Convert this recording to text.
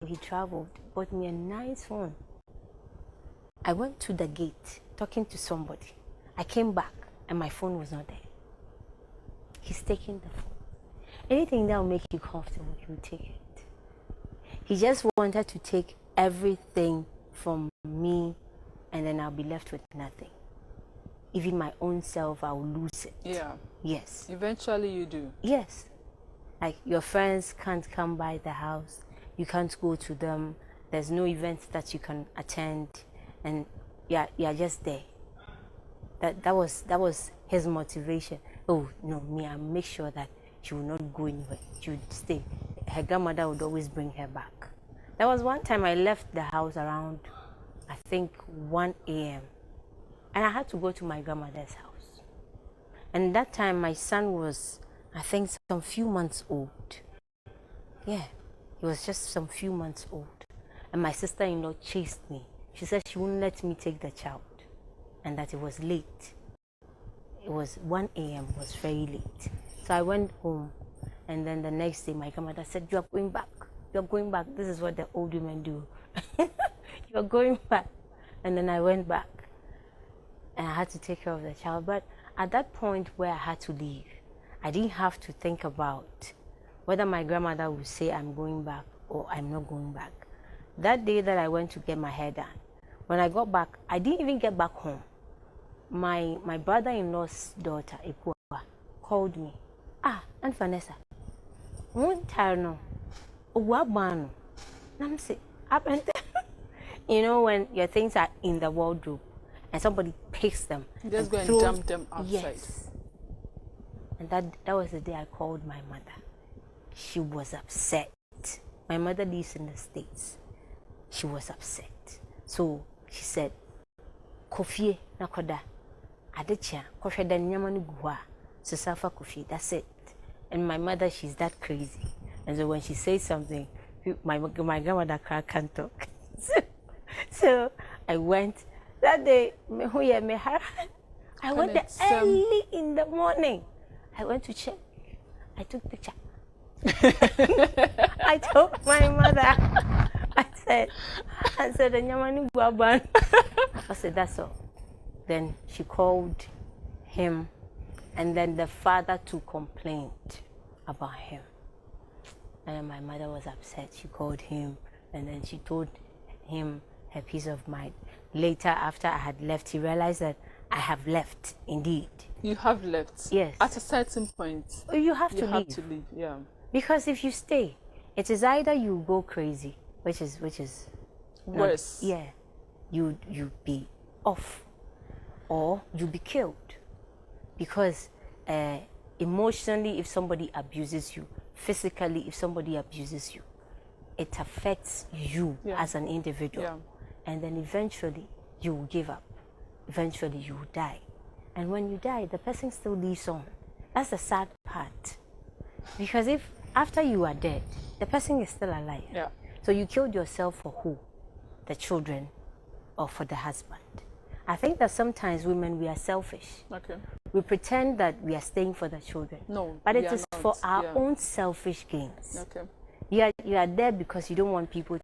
he traveled, bought me a nice phone. I went to the gate talking to somebody. I came back and my phone was not there. He's taking the phone. Anything that will make you comfortable, he will take it. He just wanted to take everything from me, and then I'll be left with nothing. Even my own self, I'll lose it. Yeah. Yes. Eventually you do. Yes. Like your friends can't come by the house. You can't go to them. There's no event that you can attend, and you're just there. That was his motivation. Oh no, me, I make sure that she will not go anywhere. She would stay. Her grandmother would always bring her back. There was one time I left the house around, I think, 1 a.m. and I had to go to my grandmother's house. And that time my son was, I think, some few months old. Yeah, he was just some few months old. And my sister-in-law chased me. She said she wouldn't let me take the child and that it was late. It was 1 a.m. It was very late. So I went home, and then the next day my grandmother said, "You are going back. You are going back. This is what the old women do. You are going back." And then I went back, and I had to take care of the child. But at that point where I had to leave, I didn't have to think about whether my grandmother would say I'm going back or I'm not going back. That day that I went to get my hair done, when I got back, I didn't even get back home. My brother-in-law's daughter, Ipua, called me. Aunt Vanessa, no. I'm sick. You know, when your things are in the wardrobe and somebody picks them. You just go and dump them outside. Yes. And that was the day I called my mother. She was upset. My mother lives in the States. She was upset. So she said, "Kofi nakoda, adecha, kofi da nyamani guwa, susafa kofi." That's it. And my mother, she's that crazy. And so when she says something, my grandmother can't talk. So I went that day. I went there early in the morning. I went to check. I took picture. I told my mother. I said, "Nyamani guaban." I said, "That's all." Then she called him, and then the father took complaint about him. And my mother was upset. She called him, and then she told him her peace of mind. Later, after I had left, he realized that I have left, indeed. You have left? Yes. At a certain point. You have to leave, yeah. Because if you stay, it is either you go crazy, which is worse. Yeah, you be off, or you be killed. Because emotionally, if somebody abuses you, physically, if somebody abuses you, it affects you as an individual. Yeah. And then eventually you will give up. Eventually you will die. And when you die, the person still lives on. That's the sad part. Because if after you are dead, the person is still alive. Yeah. So you killed yourself for who? The children or for the husband? I think that sometimes women, we are selfish. Okay. We pretend that we are staying for the children. No, but it is for our own selfish gains. Okay. You are there because you don't want people